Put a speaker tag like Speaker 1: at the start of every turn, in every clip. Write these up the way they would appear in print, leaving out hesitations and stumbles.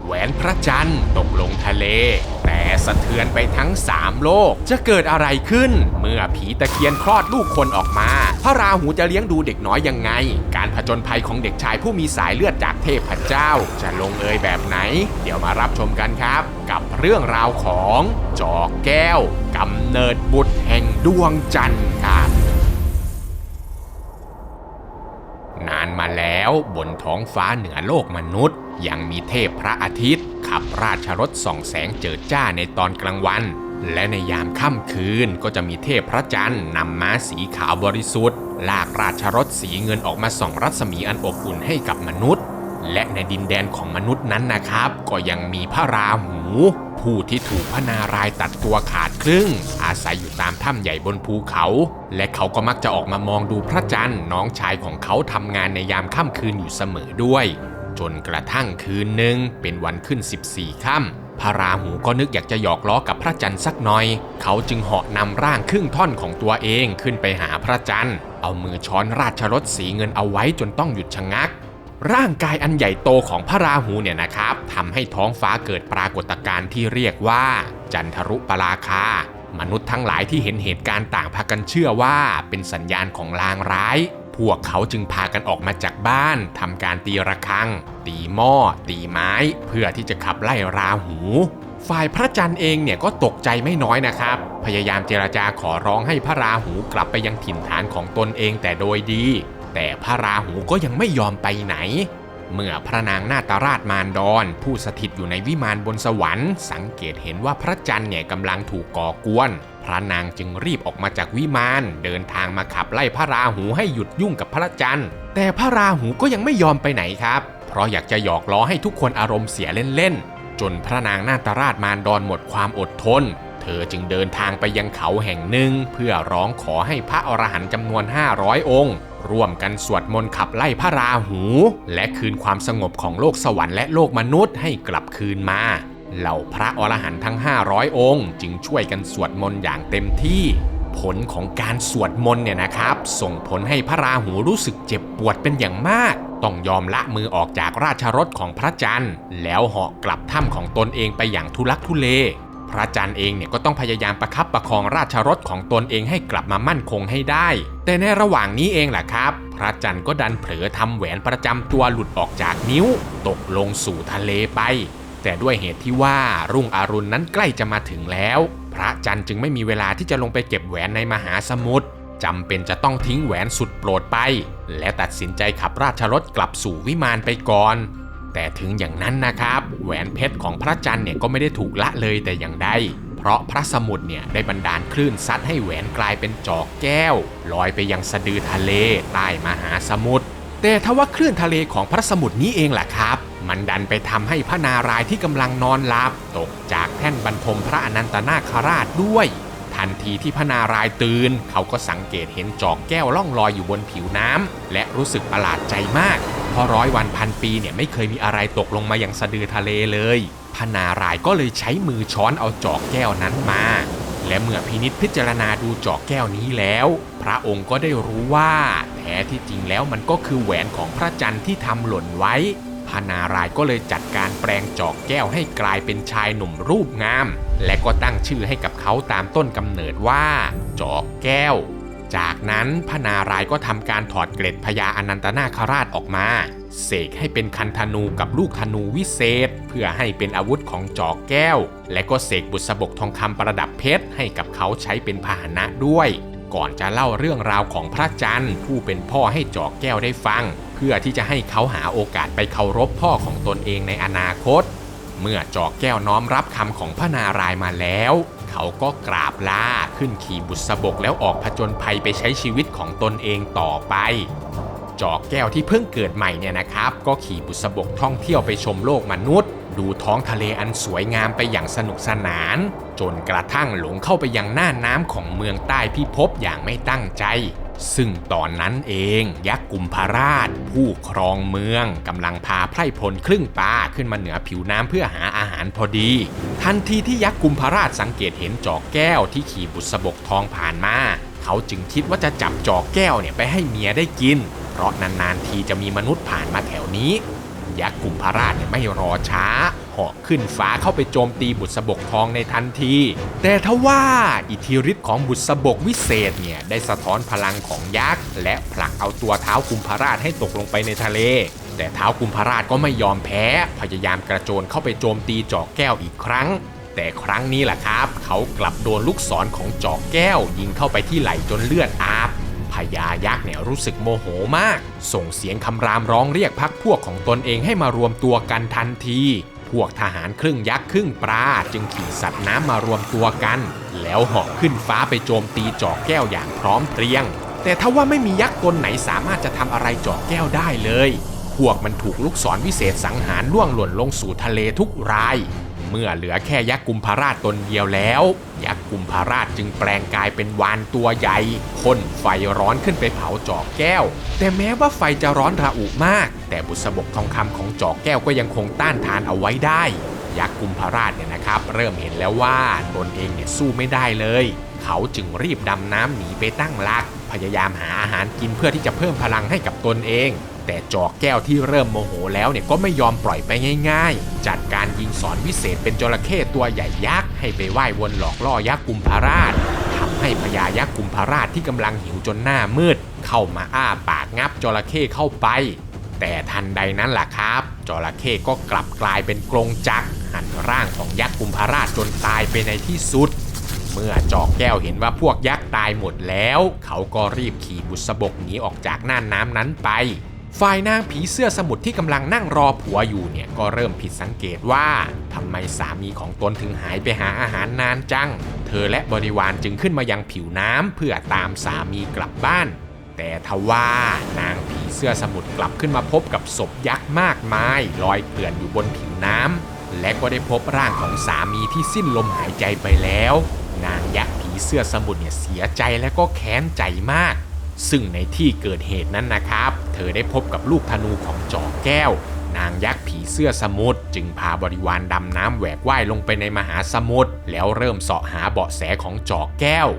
Speaker 1: แหวนพระจันทร์ตกลงทะเลแต่สะเทือนไปทั้ง3โลกจะเกิดอะไรขึ้นเมื่อผีตะเคียนคลอดลูกคนออกมาพระราหูจะเลี้ยงดูเด็กน้อยยังไงการผจญภัยของเด็กชายผู้มีสายเลือดจากเทพเจ้าจะลงเอยแบบไหนเดี๋ยวมารับชมกันครับกับเรื่องราวของจอกแก้วกำเนิดบุตรแห่งดวงจันทร์ครับนานมาแล้วบนท้องฟ้าเหนือโลกมนุษย์ยังมีเทพพระอาทิตย์ขับราชรถส่องแสงเจิดจ้าในตอนกลางวันและในยามค่ำคืนก็จะมีเทพพระจันทร์นำม้าสีขาวบริสุทธิ์ลากราชรถสีเงินออกมาส่องรัศมีอันอบอุ่นให้กับมนุษย์และในดินแดนของมนุษย์นั้นนะครับก็ยังมีพระราหูผู้ที่ถูกพระนารายณ์ตัดตัวขาดครึ่งอาศัยอยู่ตามถ้ำใหญ่บนภูเขาและเขาก็มักจะออกมามองดูพระจันทร์น้องชายของเขาทำงานในยามค่ำคืนอยู่เสมอด้วยจนกระทั่งคืนหนึ่งเป็นวันขึ้น14ค่ำพระราหูก็นึกอยากจะหยอกล้อกับพระจันทร์สักหน่อยเขาจึงเหาะนำร่างครึ่งท่อนของตัวเองขึ้นไปหาพระจันทร์เอามือช้อนราชรถสีเงินเอาไว้จนต้องหยุดชะงักร่างกายอันใหญ่โตของพระราหูเนี่ยนะครับทำให้ท้องฟ้าเกิดปรากฏการณ์ที่เรียกว่าจันทรุปราคามนุษย์ทั้งหลายที่เห็นเหตุการณ์ต่างพากันเชื่อว่าเป็นสัญญาณของลางร้ายพวกเขาจึงพากันออกมาจากบ้านทำการตีระฆังตีหม้อตีไม้เพื่อที่จะขับไล่ราหูฝ่ายพระจันทร์เองเนี่ยก็ตกใจไม่น้อยนะครับพยายามเจรจาขอร้องให้พระราหูกลับไปยังถิ่นฐานของตนเองแต่โดยดีแต่พระราหูก็ยังไม่ยอมไปไหนเมื่อพระนางนาตราชมารดรผู้สถิตอยู่ในวิมานบนสวรรค์สังเกตเห็นว่าพระจันทร์เนี่ยกำลังถูกก่อกวนพระนางจึงรีบออกมาจากวิมานเดินทางมาขับไล่พระราหูให้หยุดยุ่งกับพระจันทร์แต่พระราหูก็ยังไม่ยอมไปไหนครับเพราะอยากจะหยอกล้อให้ทุกคนอารมณ์เสียเล่นๆจนพระนางนาตราชมารดรหมดความอดทนเธอจึงเดินทางไปยังเขาแห่งหนึ่งเพื่อร้องขอให้พระอรหันต์จำนวน500องค์ร่วมกันสวดมนต์ขับไล่พระราหูและคืนความสงบของโลกสวรรค์และโลกมนุษย์ให้กลับคืนมาเหล่าพระอรหันต์ทั้ง500องค์จึงช่วยกันสวดมนต์อย่างเต็มที่ผลของการสวดมนต์เนี่ยนะครับส่งผลให้พระราหูรู้สึกเจ็บปวดเป็นอย่างมากต้องยอมละมือออกจากราชรถของพระจันทร์แล้วเหาะกลับถ้ำของตนเองไปอย่างทุลักทุเลพระจันทร์เองเนี่ยก็ต้องพยายามประคับประคองราชรถของตนเองให้กลับมามั่นคงให้ได้แต่ในระหว่างนี้เองแหละครับพระจันทร์ก็ดันเผลอทำแหวนประจำตัวหลุดออกจากนิ้วตกลงสู่ทะเลไปแต่ด้วยเหตุที่ว่ารุ่งอรุณนั้นใกล้จะมาถึงแล้วพระจันทร์จึงไม่มีเวลาที่จะลงไปเก็บแหวนในมหาสมุทรจำเป็นจะต้องทิ้งแหวนสุดโปรดไปและตัดสินใจขับราชรถกลับสู่วิมานไปก่อนแต่ถึงอย่างนั้นนะครับแหวนเพชรของพระจันทร์เนี่ยก็ไม่ได้ถูกละเลยแต่อย่างใดเพราะพระสมุทรเนี่ยได้บันดาลคลื่นซัดให้แหวนกลายเป็นจอกแก้วลอยไปยังสะดือทะเลใต้มหาสมุทรแต่ทว่าคลื่นทะเลของพระสมุทรนี้เองแหละครับมันดันไปทำให้พระนารายณ์ที่กำลังนอนหลับตกจากแท่นบรรทมพระอนันตนาคราชด้วยทันทีที่พระนารายณ์ตื่นเขาก็สังเกตเห็นจอกแก้วล่องลอยอยู่บนผิวน้ำและรู้สึกประหลาดใจมากเพราะ100 วันพันปีเนี่ยไม่เคยมีอะไรตกลงมายังสะดือทะเลเลยพระนารายณ์ก็เลยใช้มือช้อนเอาจอกแก้วนั้นมาและเมื่อพินิจพิจารณาดูจอกแก้วนี้แล้วพระองค์ก็ได้รู้ว่าแท้ที่จริงแล้วมันก็คือแหวนของพระจันทร์ที่ทำหล่นไว้พระนารายณ์ก็เลยจัดการแปลงจอกแก้วให้กลายเป็นชายหนุ่มรูปงามและก็ตั้งชื่อให้กับเขาตามต้นกำเนิดว่าจอกแก้วจากนั้นพระนารายณ์ก็ทำการถอดเกล็ดพญาอนันตนาคราชออกมาเสกให้เป็นคันธนูกับลูกธนูวิเศษเพื่อให้เป็นอาวุธของจอกแก้วและก็เสกบุษบกทองคำประดับเพชรให้กับเขาใช้เป็นพาหนะด้วยก่อนจะเล่าเรื่องราวของพระจันทร์ผู้เป็นพ่อให้จอกแก้วได้ฟังเพื่อที่จะให้เขาหาโอกาสไปเคารพพ่อของตนเองในอนาคตเมื่อจอกแก้วน้อมรับคำของพระนารายณ์มาแล้วเขาก็กราบลาขึ้นขี่บุษบกแล้วออกผจญภัยไปใช้ชีวิตของตนเองต่อไปจอกแก้วที่เพิ่งเกิดใหม่เนี่ยนะครับก็ขี่บุษบกท่องเที่ยวไปชมโลกมนุษย์ดูท้องทะเลอันสวยงามไปอย่างสนุกสนานจนกระทั่งหลงเข้าไปยังหน้าน้ำของเมืองใต้พิภพอย่างไม่ตั้งใจซึ่งตอนนั้นเองยักษ์กุมภราชผู้ครองเมืองกำลังพาไพร่พลครึ่งปลาขึ้นมาเหนือผิวน้ำเพื่อหาอาหารพอดีทันทีที่ยักษ์กุมภราชสังเกตเห็นจอกแก้วที่ขี่บุษบกทองผ่านมาเขาจึงคิดว่าจะจับจอกแก้วเนี่ยไปให้เมียได้กินเพราะนานๆทีจะมีมนุษย์ผ่านมาแถวนี้ยักษ์กุมภราชเนี่ยไม่รอช้า เหาะขึ้นฟ้าเข้าไปโจมตีบุษบกทองในทันทีแต่ทว่าอิทธิฤทธิ์ของบุษบกวิเศษเนี่ยได้สะท้อนพลังของยักษ์และผลักเอาตัวท้าวกุมภราชให้ตกลงไปในทะเลแต่ท้าวกุมภราชก็ไม่ยอมแพ้พยายามกระโจนเข้าไปโจมตีจอกแก้วอีกครั้งแต่ครั้งนี้แหละครับเขากลับโดนลูกศรของจอกแก้วยิงเข้าไปที่ไหล่จนเลือดอาบพญายักษ์เนี่ยรู้สึกโมโหมากส่งเสียงคำรามร้องเรียกพรรคพวกของตนเองให้มารวมตัวกันทันทีพวกทหารครึ่งยักษ์ครึ่งปลาจึงขี่สัตว์น้ำมารวมตัวกันแล้วเหาะขึ้นฟ้าไปโจมตีจอกแก้วอย่างพร้อมเพรียงแต่ทว่าไม่มียักษ์ตนไหนสามารถจะทำอะไรจอกแก้วได้เลยพวกมันถูกลูกศรวิเศษสังหารล่วงหล่นลงสู่ทะเลทุกรายเมื่อเหลือแค่ยักษ์กุมภราชตนเดียวแล้วยักษ์กุมภราชจึงแปลงกายเป็นวาฬตัวใหญ่พ่นไฟร้อนขึ้นไปเผาจอกแก้วแต่แม้ว่าไฟจะร้อนระอุมากแต่บุษบกทองคำของจอกแก้วก็ยังคงต้านทานเอาไว้ได้ยักษ์กุมภราชเนี่ยนะครับเริ่มเห็นแล้วว่าตนเองเนี่ยสู้ไม่ได้เลยเขาจึงรีบดำน้ำหนีไปตั้งหลักพยายามหาอาหารกินเพื่อที่จะเพิ่มพลังให้กับตนเองแต่จอกแก้วที่เริ่มโมโหแล้วเนี่ยก็ไม่ยอมปล่อยไปง่ายๆจัดการยิงสอนวิเศษเป็นจระเข้ตัวใหญ่ยักษ์ให้ไปว่ายวนหลอกล่อยักษ์กุมภราชทำให้พญายักษ์กุมภราชที่กำลังหิวจนหน้ามืดเข้ามาอ้าปากงับจระเข้เข้าไปแต่ทันใดนั้นล่ะครับจระเข้ก็กลับกลายเป็นกรงจักรหั่นร่างของยักษ์กุมภราชจนตายไปในที่สุดเมื่อจอกแก้วเห็นว่าพวกยักษ์ตายหมดแล้วเขาก็รีบขี่บุษบกหนีออกจากน่านน้ำนั้นไปฝ่ายนางผีเสื้อสมุทรที่กำลังนั่งรอผัวอยู่เนี่ยก็เริ่มผิดสังเกตว่าทำไมสามีของตนถึงหายไปหาอาหารนานจังเธอและบริวารจึงขึ้นมายังผิวน้ำเพื่อตามสามีกลับบ้านแต่ทว่านางผีเสื้อสมุทรกลับขึ้นมาพบกับศพยักษ์มากมายลอยเกลื่อนอยู่บนผิวน้ำและก็ได้พบร่างของสามีที่สิ้นลมหายใจไปแล้วนางยักษ์ผีเสื้อสมุทรเนี่ยเสียใจและก็แค้นใจมากซึ่งในที่เกิดเหตุนั้นนะครับเธอได้พบกับลูกธนูของจอกแก้วนางยักษ์ผีเสื้อสมุทรจึงพาบริวารดำน้ำแหวกว่ายลงไปในมหาสมุทรแล้วเริ่มเสาะหาเบาะแสของจอกแก้ว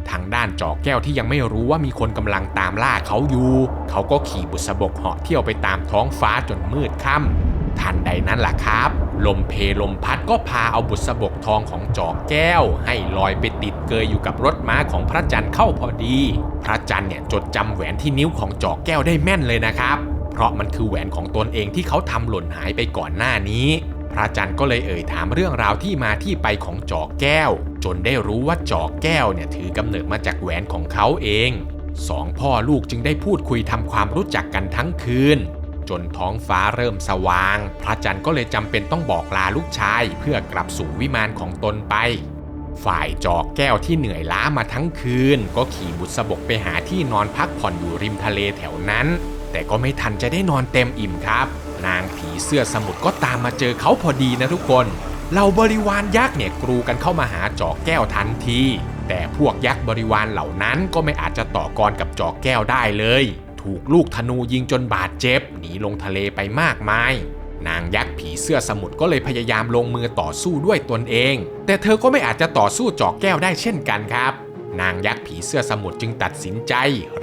Speaker 1: ทางด้านจอกแก้วที่ยังไม่รู้ว่ามีคนกำลังตามล่าเขาอยู่เขาก็ขี่บุษบกเหาะเที่ยวไปตามท้องฟ้าจนมืดค่ำทันใดนั้นล่ะครับลมเพลมพัดก็พาเอาบุษบกทองของจอกแก้วให้ลอยไปติดเกยอยู่กับรถม้าของพระจันทร์เข้าพอดีพระจันทร์เนี่ยจดจำแหวนที่นิ้วของจอกแก้วได้แม่นเลยนะครับเพราะมันคือแหวนของตนเองที่เขาทำหล่นหายไปก่อนหน้านี้พระจันทร์ก็เลยเอ่ยถามเรื่องราวที่มาที่ไปของจอกแก้วจนได้รู้ว่าจอกแก้วเนี่ยถือกำเนิดมาจากแหวนของเขาเองสองพ่อลูกจึงได้พูดคุยทำความรู้จักกันทั้งคืนจนท้องฟ้าเริ่มสว่างพระจันทร์ก็เลยจำเป็นต้องบอกลาลูกชายเพื่อกลับสู่วิมานของตนไปฝ่ายจอกแก้วที่เหนื่อยล้ามาทั้งคืนก็ขี่บุษบกไปหาที่นอนพักผ่อนอยู่ริมทะเลแถวนั้นแต่ก็ไม่ทันจะได้นอนเต็มอิ่มครับนางผีเสื้อสมุทรก็ตามมาเจอเขาพอดีนะทุกคนเหล่าบริวารยักษ์เนี่ยกรูกันเข้ามาหาจอกแก้วทันทีแต่พวกยักษ์บริวารเหล่านั้นก็ไม่อาจจะต่อกรกับจอกแก้วได้เลยถูกลูกธนูยิงจนบาดเจ็บหนีลงทะเลไปมากมายนางยักษ์ผีเสื้อสมุทรก็เลยพยายามลงมือต่อสู้ด้วยตนเองแต่เธอก็ไม่อาจจะต่อสู้จอกแก้วได้เช่นกันครับนางยักษ์ผีเสื้อสมุทรจึงตัดสินใจ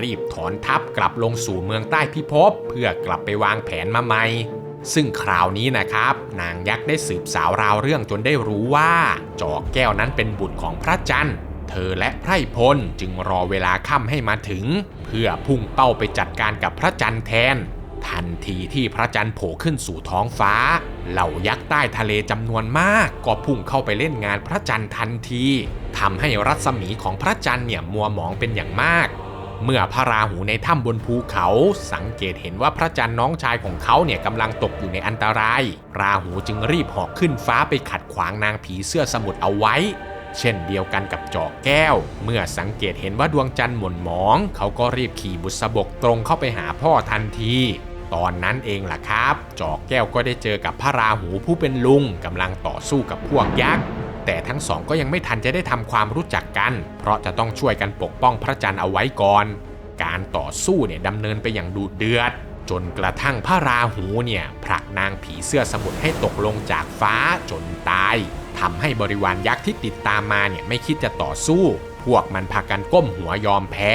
Speaker 1: รีบถอนทัพกลับลงสู่เมืองใต้พิภพเพื่อกลับไปวางแผนมาใหม่ซึ่งคราวนี้นะครับนางยักษ์ได้สืบสาวราวเรื่องจนได้รู้ว่าจอกแก้วนั้นเป็นบุตรของพระจันทร์เธอและไพร่พลจึงรอเวลาค่ำให้มาถึงเพื่อพุ่งเป้าไปจัดการกับพระจันทร์แทนทันทีที่พระจันทร์โผล่ขึ้นสู่ท้องฟ้าเหล่ายักษ์ใต้ทะเลจำนวนมากก็พุ่งเข้าไปเล่นงานพระจันทร์ทันทีทำให้รัศมีของพระจันทร์เนี่ยมัวหมองเป็นอย่างมากเมื่อพระราหูในถ้ำบนภูเขาสังเกตเห็นว่าพระจันทร์น้องชายของเขาเนี่ยกำลังตกอยู่ในอันตรายราหูจึงรีบเหาะขึ้นฟ้าไปขัดขวางนางผีเสื้อสมุทรเอาไว้เช่นเดียวกันกับจอกแก้วเมื่อสังเกตเห็นว่าดวงจันทร์หม่นหมองเขาก็รีบขี่บุษบกตรงเข้าไปหาพ่อทันทีตอนนั้นเองล่ะครับจอกแก้วก็ได้เจอกับพระราหูผู้เป็นลุงกำลังต่อสู้กับพวกยักษ์แต่ทั้งสองก็ยังไม่ทันจะได้ทำความรู้จักกันเพราะจะต้องช่วยกันปกป้องพระจันทร์เอาไว้ก่อนการต่อสู้เนี่ยดำเนินไปอย่างดุเดือดจนกระทั่งพระราหูเนี่ยผลักนางผีเสื้อสมุทรให้ตกลงจากฟ้าจนตายทำให้บริวารยักษ์ที่ติดตามมาเนี่ยไม่คิดจะต่อสู้พวกมันพากันก้มหัวยอมแพ้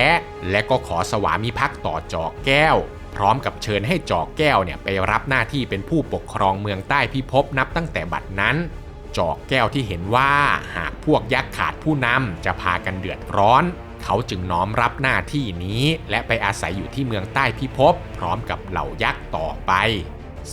Speaker 1: และก็ขอสวามิภักดิ์ต่อจอกแก้วเพ ร้อมกับเชิญให้จอกแก้วเนี่ยไปรับหน้าที่เป็นผู้ปกครองเมืองใต้พิภพนับตั้งแต่บัดนั้นจอกแก้วที่เห็นว่าหากพวกยักษ์ขาดผู้นำจะพากันเดือดร้อนเขาจึงน้อมรับหน้าที่นี้และไปอาศัยอยู่ที่เมืองใต้พิภพพร้อมกับเหล่ายักษ์ต่อไป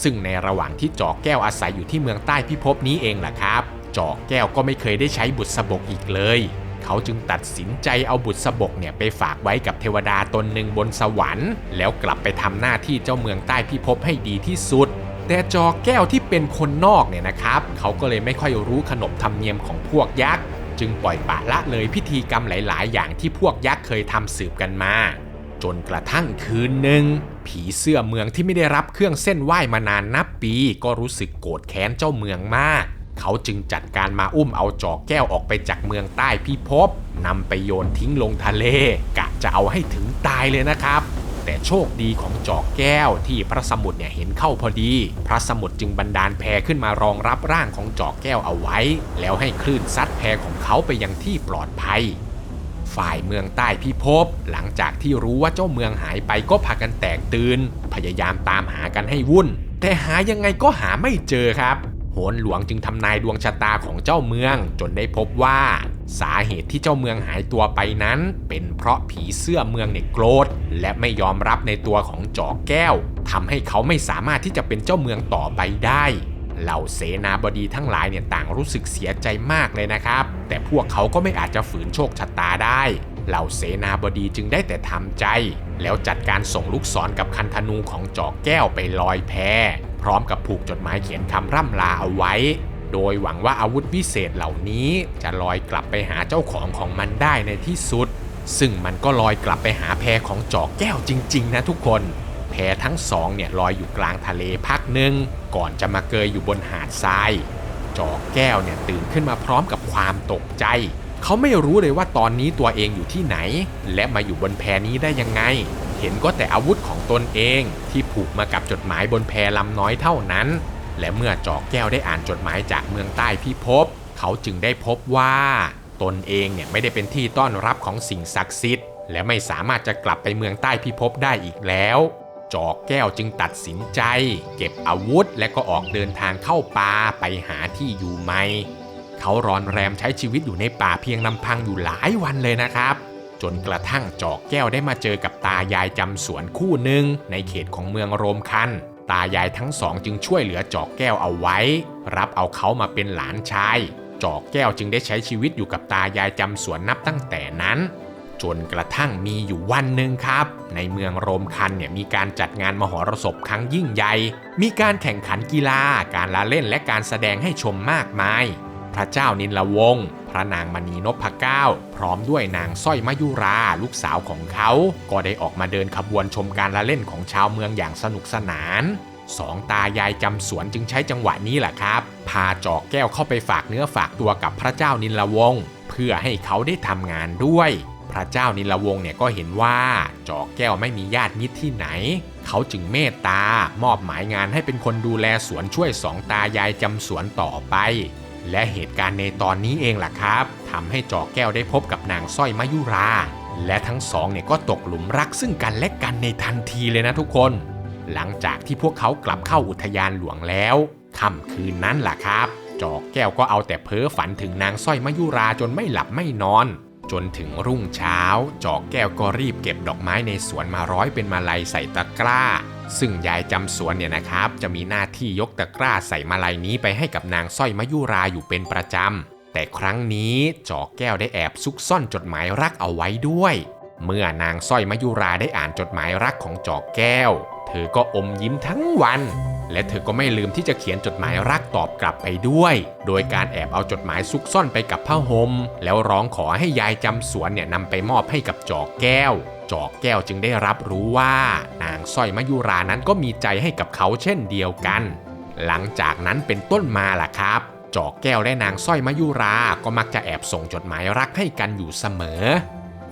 Speaker 1: ซึ่งในระหว่างที่จอกแก้วอาศัยอยู่ที่เมืองใต้พิภพนี้เองล่ะครับจอกแก้วก็ไม่เคยได้ใช้บุษบกอีกเลยเขาจึงตัดสินใจเอาบุษบกเนี่ยไปฝากไว้กับเทวดาตนหนึ่งบนสวรรค์แล้วกลับไปทำหน้าที่เจ้าเมืองใต้พิภพให้ดีที่สุดแต่จอกแก้วที่เป็นคนนอกเนี่ยนะครับเขาก็เลยไม่ค่อยรู้ขนบธรรมเนียมของพวกยักษ์จึงปล่อยปละละเลยพิธีกรรมหลายๆอย่างที่พวกยักษ์เคยทำสืบกันมาจนกระทั่งคืนหนึ่งผีเสื้อเมืองที่ไม่ได้รับเครื่องเส้นไหว้มานานนับปีก็รู้สึกโกรธแค้นเจ้าเมืองมากเขาจึงจัดการมาอุ้มเอาจอกแก้วออกไปจากเมืองใต้พิภพนำไปโยนทิ้งลงทะเลกะจะเอาให้ถึงตายเลยนะครับแต่โชคดีของจอกแก้วที่พระสมุทรเนี่ยเห็นเข้าพอดีพระสมุทรจึงบันดาลแพขึ้นมารองรับร่างของจอกแก้วเอาไว้แล้วให้คลื่นซัดแพของเขาไปยังที่ปลอดภัยฝ่ายเมืองใต้พิภพหลังจากที่รู้ว่าเจ้าเมืองหายไปก็พากันแตกตื่นพยายามตามหากันให้วุ่นแต่หายังไงก็หาไม่เจอครับโหนหลวงจึงทำนายดวงชะตาของเจ้าเมืองจนได้พบว่าสาเหตุที่เจ้าเมืองหายตัวไปนั้นเป็นเพราะผีเสื้อเมืองเนี่ยโกรธและไม่ยอมรับในตัวของจอกแก้วทำให้เขาไม่สามารถที่จะเป็นเจ้าเมืองต่อไปได้เหล่าเสนาบดีทั้งหลายเนี่ยต่างรู้สึกเสียใจมากเลยนะครับแต่พวกเขาก็ไม่อาจจะฝืนโชคชะตาได้เหล่าเสนาบดีจึงได้แต่ทำใจแล้วจัดการส่งลูกศรกับคันธนูของจอกแก้วไปลอยแพพร้อมกับผูกจดหมายเขียนคำร่ำลาเอาไว้โดยหวังว่าอาวุธวิเศษเหล่านี้จะลอยกลับไปหาเจ้าของมันได้ในที่สุดซึ่งมันก็ลอยกลับไปหาแพของจอกแก้วจริงๆนะทุกคนแพทั้งสองเนี่ยลอยอยู่กลางทะเลพักหนึ่งก่อนจะมาเกยอยู่บนหาดทรายจอกแก้วเนี่ยตื่นขึ้นมาพร้อมกับความตกใจเขาไม่รู้เลยว่าตอนนี้ตัวเองอยู่ที่ไหนและมาอยู่บนแพนี้ได้ยังไงเห็นก็แต่อาวุธของตนเองที่ผูกมากับจดหมายบนแพลำน้อยเท่านั้นและเมื่อจอกแก้วได้อ่านจดหมายจากเมืองใต้พิภพเขาจึงได้พบว่าตนเองเนี่ยไม่ได้เป็นที่ต้อนรับของสิ่งศักดิ์สิทธิ์และไม่สามารถจะกลับไปเมืองใต้พิภพได้อีกแล้วจอกแก้วจึงตัดสินใจเก็บอาวุธและก็ออกเดินทางเข้าป่าไปหาที่อยู่ใหม่เขารอนแรมใช้ชีวิตอยู่ในป่าเพียงลำพังอยู่หลายวันเลยนะครับจนกระทั่งจอกแก้วได้มาเจอกับตายายจำสวนคู่หนึ่งในเขตของเมืองโรมคันตายายทั้งสองจึงช่วยเหลือจอกแก้วเอาไว้รับเอาเขามาเป็นหลานชายจอกแก้วจึงได้ใช้ชีวิตอยู่กับตายายจำสวนนับตั้งแต่นั้นจนกระทั่งมีอยู่วันหนึ่งครับในเมืองโรมคันเนี่ยมีการจัดงานมหรสพครั้งยิ่งใหญ่มีการแข่งขันกีฬาการละเล่นและการแสดงให้ชมมากมายพระเจ้านิลวงศ์พระนางมณีนพเก้าพร้อมด้วยนางสร้อยมยุราลูกสาวของเขาก็ได้ออกมาเดินขบวนชมการละเล่นของชาวเมืองอย่างสนุกสนานสองตายายจำสวนจึงใช้จังหวะนี้แหละครับพาจอกแก้วเข้าไปฝากเนื้อฝากตัวกับพระเจ้านิลวงศ์เพื่อให้เขาได้ทำงานด้วยพระเจ้านิลวงศ์เนี่ยก็เห็นว่าจอกแก้วไม่มีญาติมิตรที่ไหนเขาจึงเมตตามอบหมายงานให้เป็นคนดูแลสวนช่วยสองตายายจำสวนต่อไปและเหตุการณ์ในตอนนี้เองล่ะครับทำให้จอกแก้วได้พบกับนางสร้อยมยุราและทั้งสองเนี่ยก็ตกหลุมรักซึ่งกันและกันในทันทีเลยนะทุกคนหลังจากที่พวกเขากลับเข้าอุทยานหลวงแล้วค่ำคืนนั้นล่ะครับจอกแก้วก็เอาแต่เพ้อฝันถึงนางสร้อยมยุราจนไม่หลับไม่นอนจนถึงรุ่งเช้าจอกแก้วก็รีบเก็บดอกไม้ในสวนมาร้อยเป็นมาลัยใส่ตะกร้าซึ่งยายจำสวนเนี่ยนะครับจะมีหน้าที่ยกตะกร้าใส่มาลัยนี้ไปให้กับนางสร้อยมยุราอยู่เป็นประจำแต่ครั้งนี้จอกแก้วได้แอบซุกซ่อนจดหมายรักเอาไว้ด้วยเมื่อนางสร้อยมยุราได้อ่านจดหมายรักของจอกแก้วเธอก็อมยิ้มทั้งวันและเธอก็ไม่ลืมที่จะเขียนจดหมายรักตอบกลับไปด้วยโดยการแอบเอาจดหมายซุกซ่อนไปกับผ้าห่มแล้วร้องขอให้ยายจำสวนเนี่ยนำไปมอบให้กับจอกแก้วจอกแก้วจึงได้รับรู้ว่านางสร้อยมยุรานั้นก็มีใจให้กับเขาเช่นเดียวกันหลังจากนั้นเป็นต้นมาล่ะครับจอกแก้วและนางสร้อยมยุราก็มักจะแอบส่งจดหมายรักให้กันอยู่เสมอ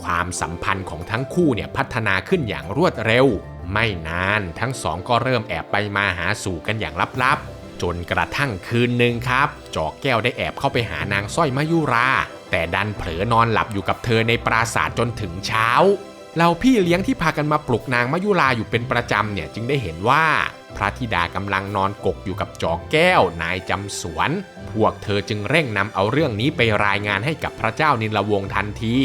Speaker 1: ความสัมพันธ์ของทั้งคู่เนี่ยพัฒนาขึ้นอย่างรวดเร็วไม่นานทั้งสองก็เริ่มแอบไปมาหาสู่กันอย่างลับๆจนกระทั่งคืนหนึ่งครับจอกแก้วได้แอบเข้าไปหานางสร้อยมยุราแต่ดันเผลอนอนหลับอยู่กับเธอในปราสาทจนถึงเช้า เหล่าพี่เลี้ยงที่พากันมาปลุกนางมยุราอยู่เป็นประจำเนี่ยจึงได้เห็นว่าพระธิดากำลังนอนกกอยู่กับจอกแก้วนายจำสวนพวกเธอจึงเร่งนำเอาเรื่องนี้ไปรายงานให้กับพระเจ้านิลวงศ์ทันที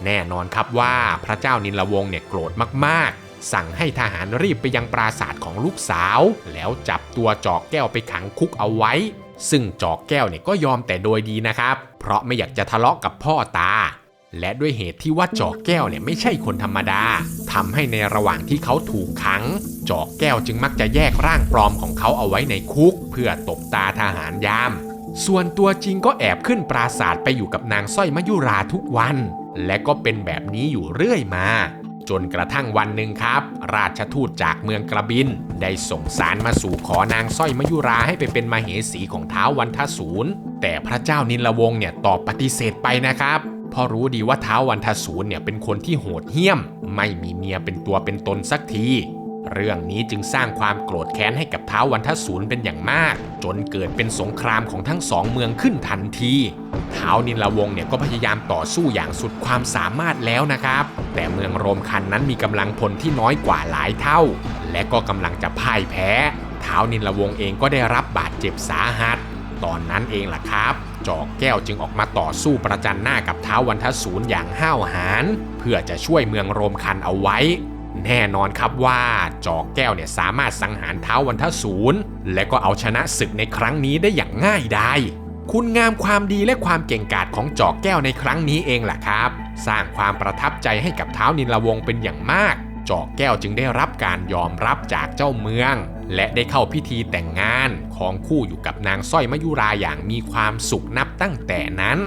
Speaker 1: แน่นอนครับว่าพระเจ้านิลวงศ์เนี่ยโกรธมากๆสั่งให้ทหารรีบไปยังปราสาทของลูกสาวแล้วจับตัวจอกแก้วไปขังคุกเอาไว้ซึ่งจอกแก้วเนี่ยก็ยอมแต่โดยดีนะครับเพราะไม่อยากจะทะเลาะกับพ่อตาและด้วยเหตุที่ว่าจอกแก้วเนี่ยไม่ใช่คนธรรมดาทำให้ในระหว่างที่เขาถูกขังจอกแก้วจึงมักจะแยกร่างปลอมของเขาเอาไว้ในคุกเพื่อตบตาทหารยามส่วนตัวจริงก็แอบขึ้นปราสาทไปอยู่กับนางสร้อยมยุราทุกวันและก็เป็นแบบนี้อยู่เรื่อยมาจนกระทั่งวันหนึ่งครับราชทูตจากเมืองกระบินได้ส่งสารมาสู่ขอนางสร้อยมยุราให้ไปเป็นมเหสีของท้าววันทสูรแต่พระเจ้านิลวงศ์เนี่ยตอบปฏิเสธไปนะครับเพราะรู้ดีว่าท้าววันทสูรเนี่ยเป็นคนที่โหดเหี้ยมไม่มีเมียเป็นตัวเป็นตนสักทีเรื่องนี้จึงสร้างความโกรธแค้นให้กับท้าววันทสูรเป็นอย่างมากจนเกิดเป็นสงครามของทั้งสองเมืองขึ้นทันทีท้าวนิลวงศ์เนี่ยก็พยายามต่อสู้อย่างสุดความสามารถแล้วนะครับแต่เมืองโรมคันนั้นมีกำลังพลที่น้อยกว่าหลายเท่าและก็กำลังจะพ่ายแพ้ท้าวนิลวงศ์เองก็ได้รับบาดเจ็บสาหัสตอนนั้นเองล่ะครับจอกแก้วจึงออกมาต่อสู้ประจันหน้ากับท้าววันทสูรอย่างห้าวหาญเพื่อจะช่วยเมืองโรมคันเอาไว้แน่นอนครับว่าจอกแก้วเนี่ยสามารถสังหารท้าววันทสูรและก็เอาชนะศึกในครั้งนี้ได้อย่างง่ายดายคุณงามความดีและความเก่งกาจของจอกแก้วในครั้งนี้เองล่ะครับสร้างความประทับใจให้กับท้าวนิลวงศ์เป็นอย่างมากจอกแก้วจึงได้รับการยอมรับจากเจ้าเมืองและได้เข้าพิธีแต่งงานครองคู่อยู่กับนางสร้อยมยุราอย่างมีความสุขนับตั้งแต่นั้น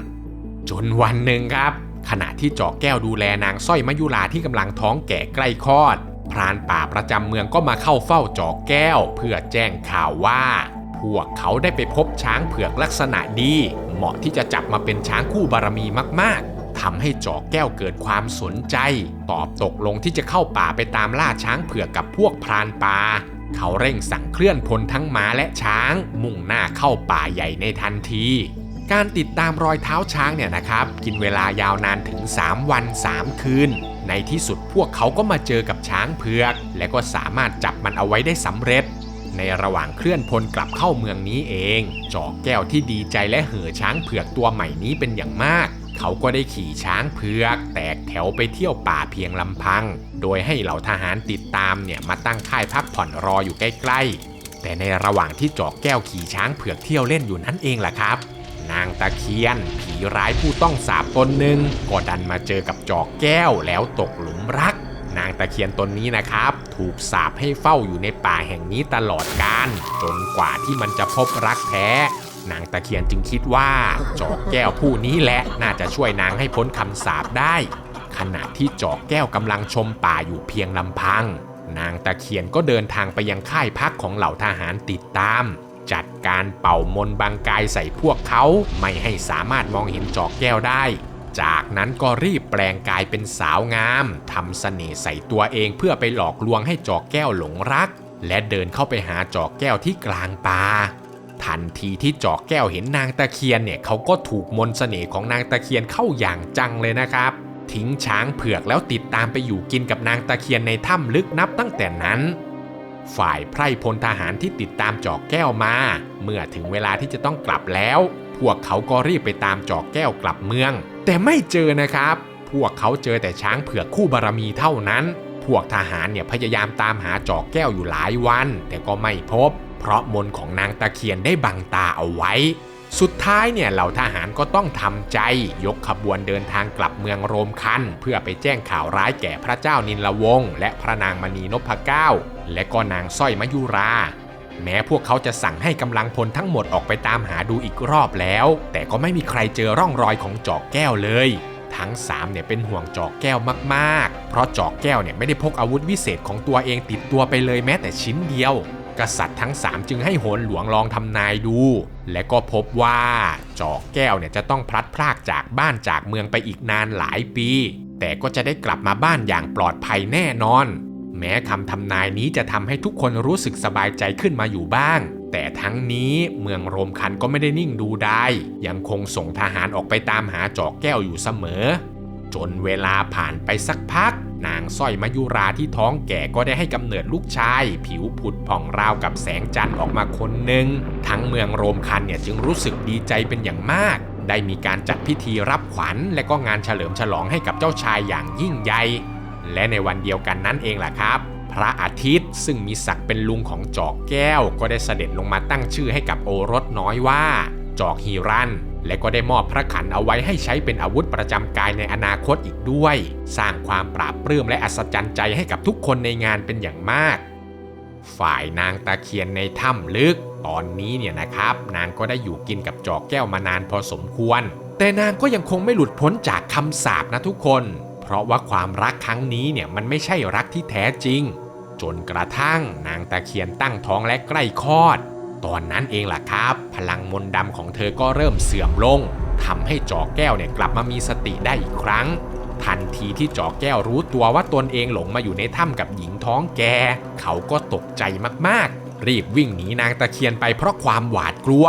Speaker 1: จนวันหนึ่งครับขณะที่จอกแก้วดูแลนางสร้อยมยุราที่กำลังท้องแก่ใกล้คลอดพรานป่าประจำเมืองก็มาเข้าเฝ้าจอกแก้วเพื่อแจ้งข่าวว่าพวกเขาได้ไปพบช้างเผือกลักษณะดีเหมาะที่จะจับมาเป็นช้างคู่บารมีมากๆทำให้จอกแก้วเกิดความสนใจตอบตกลงที่จะเข้าป่าไปตามล่าช้างเผือกกับพวกพรานป่าเขาเร่งสั่งเคลื่อนพลทั้งม้าและช้างมุ่งหน้าเข้าป่าใหญ่ในทันทีการติดตามรอยเท้าช้างเนี่ยนะครับกินเวลายาวนานถึง3 วัน 3 คืนในที่สุดพวกเขาก็มาเจอกับช้างเผือกและก็สามารถจับมันเอาไว้ได้สำเร็จในระหว่างเคลื่อนพลกลับเข้าเมืองนี้เองจอกแก้วที่ดีใจและเห่อช้างเผือกตัวใหม่นี้เป็นอย่างมากเขาก็ได้ขี่ช้างเผือกแตกแถวไปเที่ยวป่าเพียงลำพังโดยให้เหล่าทหารติดตามเนี่ยมาตั้งค่ายพักผ่อนรออยู่ใกล้ๆแต่ในระหว่างที่จอกแก้วขี่ช้างเผือกเที่ยวเล่นอยู่นั่นเองล่ะครับนางตะเคียนผีร้ายผู้ต้องสาปตนหนึ่งก็ดันมาเจอกับจอกแก้วแล้วตกหลุมรักนางตะเคียนตนนี้นะครับถูกสาปให้เฝ้าอยู่ในป่าแห่งนี้ตลอดกาลจนกว่าที่มันจะพบรักแท้นางตะเคียนจึงคิดว่าจอกแก้วผู้นี้แหละน่าจะช่วยนางให้พ้นคำสาปได้ขณะที่จอกแก้วกำลังชมป่าอยู่เพียงลำพังนางตะเคียนก็เดินทางไปยังค่ายพักของเหล่าทหารติดตามจัดการเป่ามนต์บังกายใส่พวกเขาไม่ให้สามารถมองเห็นจอกแก้วได้จากนั้นก็รีบแปลงกายเป็นสาวงามทำเสน่ห์ใส่ตัวเองเพื่อไปหลอกลวงให้จอกแก้วหลงรักและเดินเข้าไปหาจอกแก้วที่กลางป่าทันทีที่จอกแก้วเห็นนางตะเคียนเนี่ยเขาก็ถูกมนต์เสน่ห์ของนางตะเคียนเข้าอย่างจังเลยนะครับทิ้งช้างเผือกแล้วติดตามไปอยู่กินกับนางตะเคียนในถ้ำลึกนับตั้งแต่นั้นฝ่ายไพร่พลทหารที่ติดตามจอกแก้วมาเมื่อถึงเวลาที่จะต้องกลับแล้วพวกเขาก็รีบไปตามจอกแก้วกลับเมืองแต่ไม่เจอนะครับพวกเขาเจอแต่ช้างเผือกคู่บารมีเท่านั้นพวกทหารเนี่ยพยายามตามหาจอกแก้วอยู่หลายวันแต่ก็ไม่พบเพราะมนต์ของนางตะเคียนได้บังตาเอาไว้สุดท้ายเนี่ยเหล่าทหารก็ต้องทำใจยกขบวนเดินทางกลับเมืองโรมคันเพื่อไปแจ้งข่าวร้ายแก่พระเจ้านิลวงศ์และพระนางมณีนพเก้าและก็นางสร้อยมยุราแม้พวกเขาจะสั่งให้กำลังพลทั้งหมดออกไปตามหาดูอีกรอบแล้วแต่ก็ไม่มีใครเจอร่องรอยของจอกแก้วเลยทั้ง3เนี่ยเป็นห่วงจอกแก้วมากๆเพราะจอกแก้วเนี่ยไม่ได้พกอาวุธวิเศษของตัวเองติดตัวไปเลยแม้แต่ชิ้นเดียวกษัตริย์ทั้ง3จึงให้โหนหลวงลองทำนายดูและก็พบว่าจอกแก้วเนี่ยจะต้องพลัดพรากจากบ้านจากเมืองไปอีกนานหลายปีแต่ก็จะได้กลับมาบ้านอย่างปลอดภัยแน่นอนแม้คำทำนายนี้จะทำให้ทุกคนรู้สึกสบายใจขึ้นมาอยู่บ้างแต่ทั้งนี้เมืองโรมคันก็ไม่ได้นิ่งดูได้ยังคงส่งทหารออกไปตามหาจอกแก้วอยู่เสมอจนเวลาผ่านไปสักพัก นางสร้อยมยุราที่ท้องแก่ก็ได้ให้กำเนิดลูกชายผิวผุดผ่องราวกับแสงจันทร์ออกมาคนหนึ่งทั้งเมืองโรมคันเนี่ยจึงรู้สึกดีใจเป็นอย่างมากได้มีการจัดพิธีรับขวัญและก็งานเฉลิมฉลองให้กับเจ้าชายอย่างยิ่งใหญ่และในวันเดียวกันนั้นเองล่ะครับพระอาทิตย์ซึ่งมีศักดิ์เป็นลุงของจอกแก้วก็ได้เสด็จลงมาตั้งชื่อให้กับโอรสน้อยว่าจอกฮีรันและก็ได้มอบพระขันเอาไว้ให้ใช้เป็นอาวุธประจำกายในอนาคตอีกด้วยสร้างความปราบปลื้มและอัศจรรย์ใจให้กับทุกคนในงานเป็นอย่างมากฝ่ายนางตะเคียนในถ้ำลึกตอนนี้เนี่ยนะครับนางก็ได้อยู่กินกับจอกแก้วมานานพอสมควรแต่นางก็ยังคงไม่หลุดพ้นจากคำสาปนะทุกคนเพราะว่าความรักครั้งนี้เนี่ยมันไม่ใช่รักที่แท้จริงจนกระทั่งนางตะเคียนตั้งท้องและใกล้คลอดตอนนั้นเองล่ะครับพลังมนต์ดำของเธอก็เริ่มเสื่อมลงทำให้จอกแก้วเนี่ยกลับมามีสติได้อีกครั้งทันทีที่จอกแก้วรู้ตัวว่าตนเองหลงมาอยู่ในถ้ำกับหญิงท้องแก่เขาก็ตกใจมากๆรีบวิ่งหนีนางตะเคียนไปเพราะความหวาดกลัว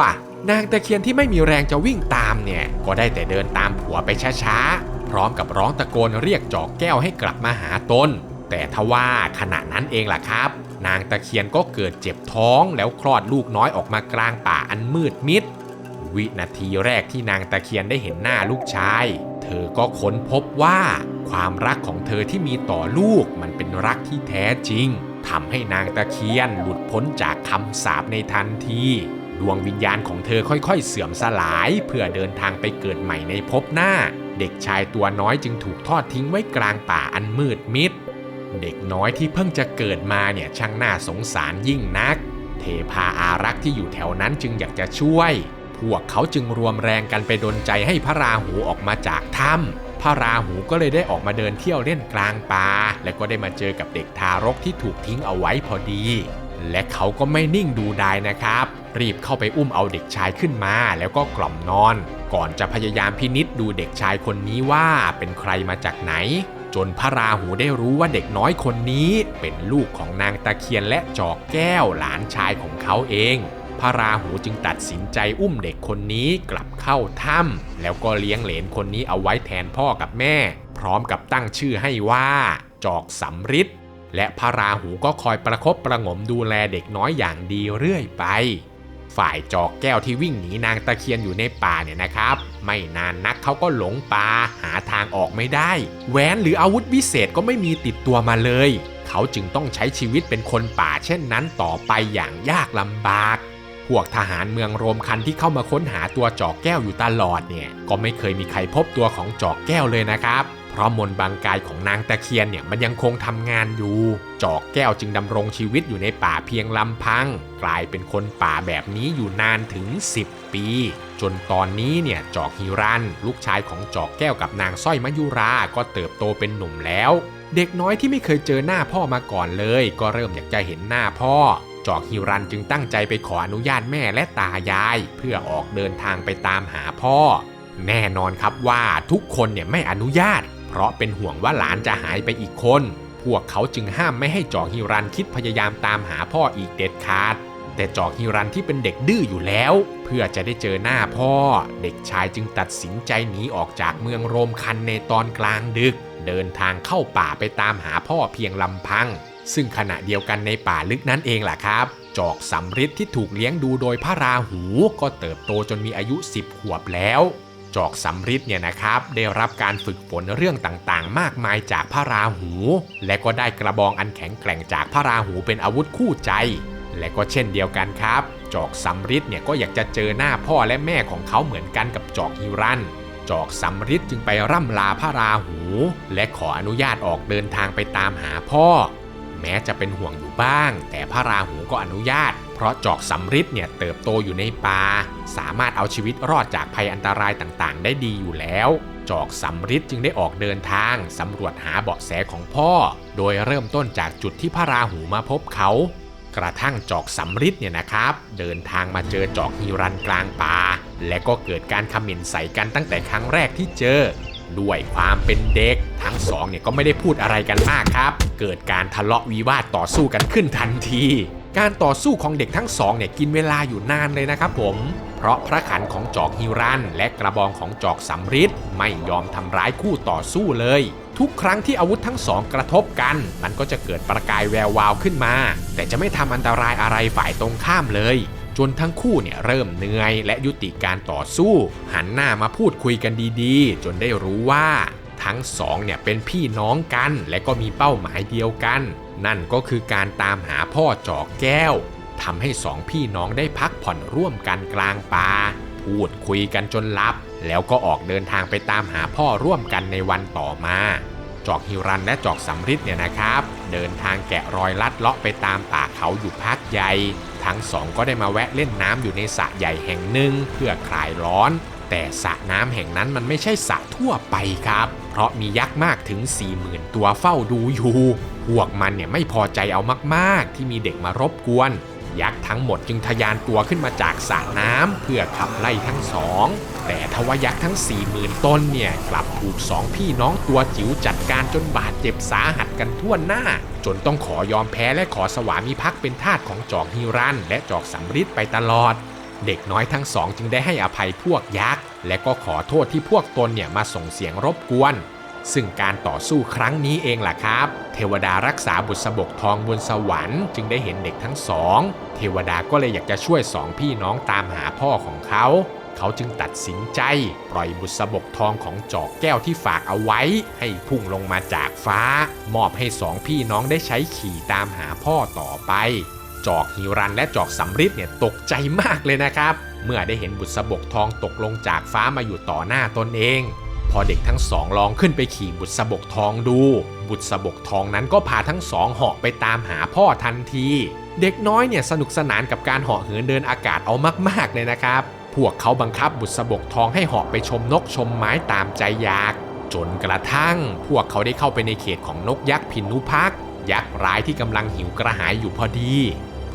Speaker 1: นางตะเคียนที่ไม่มีแรงจะวิ่งตามเนี่ยก็ได้แต่เดินตามผัวไปช้าๆพร้อมกับร้องตะโกนเรียกจอกแก้วให้กลับมาหาตนแต่ทว่าขณะนั้นเองล่ะครับนางตะเคียนก็เกิดเจ็บท้องแล้วคลอดลูกน้อยออกมากลางป่าอันมืดมิดวินาทีแรกที่นางตะเคียนได้เห็นหน้าลูกชายเธอก็ค้นพบว่าความรักของเธอที่มีต่อลูกมันเป็นรักที่แท้จริงทำให้นางตะเคียนหลุดพ้นจากคำสาปในทันทีดวงวิญญาณของเธอค่อยๆเสื่อมสลายเพื่อเดินทางไปเกิดใหม่ในภพหน้าเด็กชายตัวน้อยจึงถูกทอดทิ้งไว้กลางป่าอันมืดมิดเด็กน้อยที่เพิ่งจะเกิดมาเนี่ยช่างน่าสงสารยิ่งนักเทพาอารักษ์ที่อยู่แถวนั้นจึงอยากจะช่วยพวกเขาจึงรวมแรงกันไปดลใจให้พระราหูออกมาจากถ้ำพระราหูก็เลยได้ออกมาเดินเที่ยวเล่นกลางป่าและก็ได้มาเจอกับเด็กทารกที่ถูกทิ้งเอาไว้พอดีและเขาก็ไม่นิ่งดูดายนะครับรีบเข้าไปอุ้มเอาเด็กชายขึ้นมาแล้วก็กล่อมนอนก่อนจะพยายามพินิจดูเด็กชายคนนี้ว่าเป็นใครมาจากไหนจนพระราหูได้รู้ว่าเด็กน้อยคนนี้เป็นลูกของนางตะเคียนและจอกแก้วหลานชายของเขาเองพระราหูจึงตัดสินใจอุ้มเด็กคนนี้กลับเข้าถ้ำแล้วก็เลี้ยงเหลนคนนี้เอาไว้แทนพ่อกับแม่พร้อมกับตั้งชื่อให้ว่าจอกสำริดและพระราหูก็คอยประคบประหงมดูแลเด็กน้อยอย่างดีเรื่อยไปฝ่ายจอกแก้วที่วิ่งหนีนางตะเคียนอยู่ในป่าเนี่ยนะครับไม่นานนักเขาก็หลงป่าหาทางออกไม่ได้แหวนหรืออาวุธวิเศษก็ไม่มีติดตัวมาเลยเขาจึงต้องใช้ชีวิตเป็นคนป่าเช่นนั้นต่อไปอย่างยากลำบากพวกทหารเมืองโรมคันที่เข้ามาค้นหาตัวจอกแก้วอยู่ตลอดเนี่ยก็ไม่เคยมีใครพบตัวของจอกแก้วเลยนะครับเพราะมนต์บังกายของนางตะเคียนเนี่ยมันยังคงทำงานอยู่จอกแก้วจึงดำรงชีวิตอยู่ในป่าเพียงลำพังกลายเป็นคนป่าแบบนี้อยู่นานถึง10 ปีจนตอนนี้เนี่ยจอกฮิรันลูกชายของจอกแก้วกับนางสร้อยมยุราก็เติบโตเป็นหนุ่มแล้วเด็กน้อยที่ไม่เคยเจอหน้าพ่อมาก่อนเลยก็เริ่มอยากจะเห็นหน้าพ่อจอกฮิรันจึงตั้งใจไปขออนุญาตแม่และตายายเพื่อออกเดินทางไปตามหาพ่อแน่นอนครับว่าทุกคนเนี่ยไม่อนุญาตเพราะเป็นห่วงว่าหลานจะหายไปอีกคนพวกเขาจึงห้ามไม่ให้จอกฮิรันคิดพยายามตามหาพ่ออีกเด็ดขาดแต่จอกฮิรันที่เป็นเด็กดื้ออยู่แล้วเพื่อจะได้เจอหน้าพ่อเด็กชายจึงตัดสินใจหนีออกจากเมืองโรมคันในตอนกลางดึกเดินทางเข้าป่าไปตามหาพ่อเพียงลำพังซึ่งขณะเดียวกันในป่าลึกนั้นเองแหละครับจอกสำริดที่ถูกเลี้ยงดูโดยพระราหูก็เติบโตจนมีอายุ10 ขวบแล้วจอกสำริดเนี่ยนะครับได้รับการฝึกฝนเรื่องต่างๆมากมายจากพระราหูและก็ได้กระบองอันแข็งแกร่งจากพระราหูเป็นอาวุธคู่ใจและก็เช่นเดียวกันครับจอกสำริดเนี่ยก็อยากจะเจอหน้าพ่อและแม่ของเขาเหมือนกันกับจอกฮิรันจอกสำริดจึงไปร่ำลาพระราหูและขออนุญาตออกเดินทางไปตามหาพ่อแม้จะเป็นห่วงอยู่บ้างแต่พระราหูก็อนุญาตเพราะจอกสำริดเนี่ยเติบโตอยู่ในป่าสามารถเอาชีวิตรอดจากภัยอันตรายต่างๆได้ดีอยู่แล้วจอกสำริดจึงได้ออกเดินทางสำรวจหาเบาะแสของพ่อโดยเริ่มต้นจากจุดที่พระราหูมาพบเขากระทั่งจอกสำริดเนี่ยนะครับเดินทางมาเจอจอกฮิรันกลางป่าและก็เกิดการคอมเมนต์ใส่กันตั้งแต่ครั้งแรกที่เจอด้วยความเป็นเด็กทั้งสองเนี่ยก็ไม่ได้พูดอะไรกันมากครับเกิดการทะเลาะวิวาทต่อสู้กันขึ้นทันทีการต่อสู้ของเด็กทั้งสองเนี่ยกินเวลาอยู่นานเลยนะครับผมเพ ราะพระขันของจอกฮิรันและกระบองของจอกสำริดไม่ยอมทำร้ายคู่ต่อสู้เลยทุกครั้งที่อาวุธทั้งสองกระทบกันมันก็จะเกิดประกายแวววาวขึ้นมาแต่จะไม่ทำอันตรายอะไรฝ่ายตรงข้ามเลยจนทั้งคู่เนี่ยเริ่มเหนื่อยและยุติการต่อสู้หันหน้ามาพูดคุยกันดีๆจนได้รู้ว่าทั้งสองเนี่ยเป็นพี่น้องกันและก็มีเป้าหมายเดียวกันนั่นก็คือการตามหาพ่อจอกแก้วทำให้สองพี่น้องได้พักผ่อนร่วมกันกลางป่าพูดคุยกันจนหลับแล้วก็ออกเดินทางไปตามหาพ่อร่วมกันในวันต่อมาจอกฮิรันและจอกสำริดเนี่ยนะครับเดินทางแกะรอยลัดเลาะไปตามป่าเขาอยู่พักใหญ่ทั้งสองก็ได้มาแวะเล่นน้ำอยู่ในสระใหญ่แห่งหนึ่งเพื่อคลายร้อนแต่สระน้ำแห่งนั้นมันไม่ใช่สระทั่วไปครับเพราะมียักษ์มากถึง 40,000 ตัวเฝ้าดูอยู่พวกมันเนี่ยไม่พอใจเอามากๆที่มีเด็กมารบกวนยักษ์ทั้งหมดจึงทะยานตัวขึ้นมาจากสระน้ำเพื่อขับไล่ทั้งสองแต่ทว่ายักษ์ทั้ง 40,000 ตนเนี่ยกลับถูกสองพี่น้องตัวจิ๋วจัดการจนบาดเจ็บสาหัสกันทั่วหน้าจนต้องขอยอมแพ้และขอสวามิภักดิ์เป็นทาสของจอกฮิรันและจอกสำริดไปตลอดเด็กน้อยทั้งสองจึงได้ให้อภัยพวกยักษ์และก็ขอโทษที่พวกตนเนี่ยมาส่งเสียงรบกวนซึ่งการต่อสู้ครั้งนี้เองล่ะครับเทวดารักษาบุษบกทองบนสวรรค์จึงได้เห็นเด็กทั้งสองเทวดาก็เลยอยากจะช่วยสองพี่น้องตามหาพ่อของเขาจึงตัดสินใจปล่อยบุษบกทองของจอกแก้วที่ฝากเอาไว้ให้พุ่งลงมาจากฟ้ามอบให้สองพี่น้องได้ใช้ขี่ตามหาพ่อต่อไปจอกฮิรันและจอกสำริดเนี่ยตกใจมากเลยนะครับเมื่อได้เห็นบุษบกทองตกลงจากฟ้ามาอยู่ต่อหน้าตนเองพอเด็กทั้งสองลองขึ้นไปขี่บุษบกทองดูบุษบกทองนั้นก็พาทั้งสองเหาะไปตามหาพ่อทันทีเด็กน้อยเนี่ยสนุกสนานกับการเหาะเหินเดินอากาศเอามากๆเลยนะครับพวกเขาบังคับบุษบกทองให้เหาะไปชมนกชมไม้ตามใจอยากจนกระทั่งพวกเขาได้เข้าไปในเขตของนกยักษ์พินุภักษ์ยักษ์ร้ายที่กำลังหิวกระหายอยู่พอดี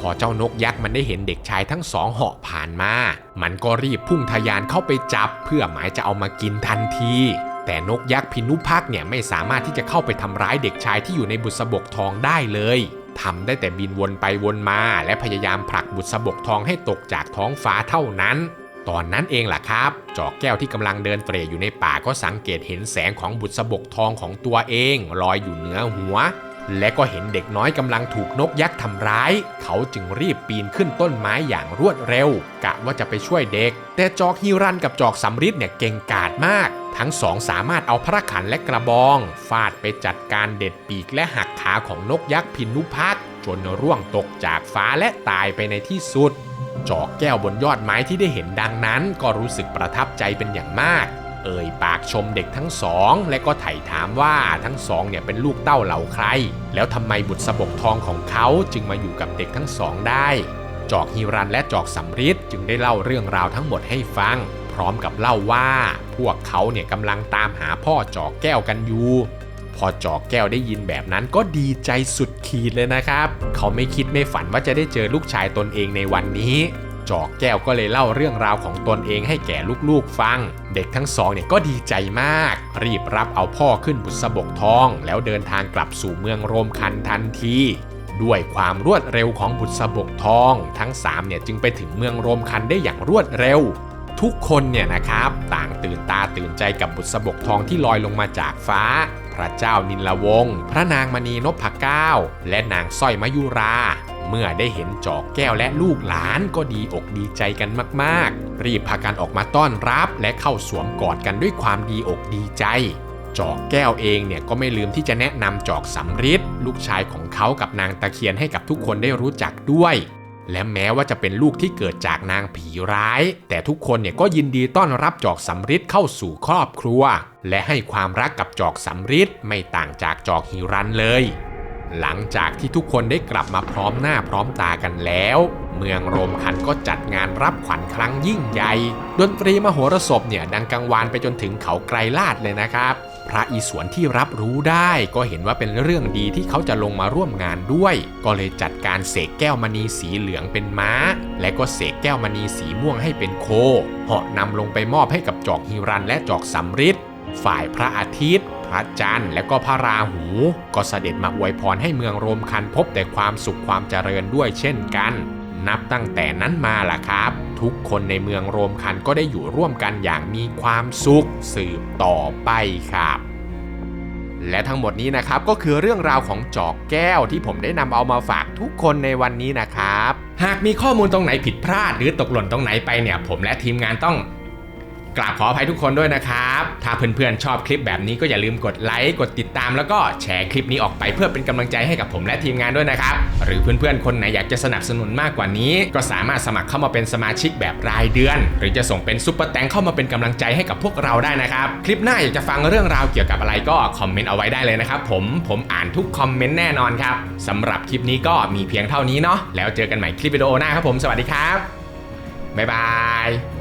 Speaker 1: พอเจ้านกยักษ์มันได้เห็นเด็กชายทั้งสองเหาะผ่านมามันก็รีบพุ่งทะยานเข้าไปจับเพื่อหมายจะเอามากินทันทีแต่นกยักษ์พินุภักษ์เนี่ยไม่สามารถที่จะเข้าไปทำร้ายเด็กชายที่อยู่ในบุษบกทองได้เลยทำได้แต่บินวนไปวนมาและพยายามผลักบุษบกทองให้ตกจากท้องฟ้าเท่านั้นตอนนั้นเองล่ะครับจอกแก้วที่กำลังเดินเตร่อยู่ในป่าก็สังเกตเห็นแสงของบุษบกทองของตัวเองลอยอยู่เหนือหัวและก็เห็นเด็กน้อยกำลังถูกนกยักษ์ทำร้ายเขาจึงรีบปีนขึ้นต้นไม้อย่างรวดเร็วกะว่าจะไปช่วยเด็กแต่จอกฮิรันกับจอกสำริดเนี่ยเก่งกาจมากทั้งสองสามารถเอาพระขันและกระบองฟาดไปจัดการเด็ดปีกและหักขาของนกยักษ์พินุภักษ์จนร่วงตกจากฟ้าและตายไปในที่สุดจอกแก้วบนยอดไม้ที่ได้เห็นดังนั้นก็รู้สึกประทับใจเป็นอย่างมากเอ่ยปากชมเด็กทั้งสองและก็ไถ่ถามว่าทั้งสองเนี่ยเป็นลูกเต้าเหล่าใครแล้วทำไมบุษบกทองของเขาจึงมาอยู่กับเด็กทั้งสองได้จอกฮิรันและจอกสำริดจึงได้เล่าเรื่องราวทั้งหมดให้ฟังพร้อมกับเล่าว่าพวกเขาเนี่ยกำลังตามหาพ่อจอกแก้วกันอยู่พอจอกแก้วได้ยินแบบนั้นก็ดีใจสุดขีดเลยนะครับเขาไม่คิดไม่ฝันว่าจะได้เจอลูกชายตนเองในวันนี้จอกแก้วก็เลยเล่าเรื่องราวของตนเองให้แก่ลูกๆฟังเด็กทั้งสองเนี่ยก็ดีใจมากรีบรับเอาพ่อขึ้นบุษบกทองแล้วเดินทางกลับสู่เมืองโรมคันทันทีด้วยความรวดเร็วของบุษบกทองทั้ง3เนี่ยจึงไปถึงเมืองโรมคันได้อย่างรวดเร็วทุกคนเนี่ยนะครับต่างตื่นตาตื่นใจกับบุษบกทองที่ลอยลงมาจากฟ้าพระเจ้านิลวงศ์พระนางมณีนพเก้าและนางสร้อยมยุราเมื่อได้เห็นจอกแก้วและลูกหลานก็ดีอกดีใจกันมากๆรีบพากันออกมาต้อนรับและเข้าสวมกอดกันด้วยความดีอกดีใจจอกแก้วเองเนี่ยก็ไม่ลืมที่จะแนะนำจอกสำริดลูกชายของเขากับนางตะเคียนให้กับทุกคนได้รู้จักด้วยและแม้ว่าจะเป็นลูกที่เกิดจากนางผีร้ายแต่ทุกคนเนี่ยก็ยินดีต้อนรับจอกสำริดเข้าสู่ครอบครัวและให้ความรักกับจอกสำริดไม่ต่างจากจอกฮิรันเลยหลังจากที่ทุกคนได้กลับมาพร้อมหน้าพร้อมตากันแล้วเมืองโรมคันก็จัดงานรับขวัญครั้งยิ่งใหญ่ดนตรีมโหรสพเนี่ยดังกังวานไปจนถึงเขาไกรลาศเลยนะครับพระอิศวรที่รับรู้ได้ก็เห็นว่าเป็นเรื่องดีที่เขาจะลงมาร่วมงานด้วยก็เลยจัดการเสกแก้วมณีสีเหลืองเป็นม้าและก็เสกแก้วมณีสีม่วงให้เป็นโคเหาะนำลงไปมอบให้กับจอกฮิรันและจอกสำริดฝ่ายพระอาทิตย์พระจันทร์และก็พระราหูก็เสด็จมาอวยพรให้เมืองโรมคันพบแต่ความสุขความเจริญด้วยเช่นกัน นับตั้งแต่นั้นมาล่ะครับทุกคนในเมืองโรมคันก็ได้อยู่ร่วมกันอย่างมีความสุขสืบต่อไปครับและทั้งหมดนี้นะครับก็คือเรื่องราวของจอกแก้วที่ผมได้นำเอามาฝากทุกคนในวันนี้นะครับหากมีข้อมูลตรงไหนผิดพลาดหรือตกหล่นตรงไหนไปเนี่ยผมและทีมงานต้องกราบขออภัยทุกคนด้วยนะครับถ้าเพื่อนๆชอบคลิปแบบนี้ก็อย่าลืมกดไลค์กดติดตามแล้วก็แชร์คลิปนี้ออกไปเพื่อเป็นกำลังใจให้กับผมและทีมงานด้วยนะครับหรือเพื่อนๆคนไหนอยากจะสนับสนุนมากกว่านี้ก็สามารถสมัครเข้ามาเป็นสมาชิกแบบรายเดือนหรือจะส่งเป็นซุปเปอร์แตงเข้ามาเป็นกำลังใจให้กับพวกเราได้นะครับคลิปหน้าอยากจะฟังเรื่องราวเกี่ยวกับอะไรก็คอมเมนต์เอาไว้ได้เลยนะครับผมอ่านทุกคอมเมนต์แน่นอนครับสำหรับคลิปนี้ก็มีเพียงเท่านี้เนาะแล้วเจอกันใหม่คลิปวิดีโอหน้าครับผมสวัสดีครับบ๊ายบาย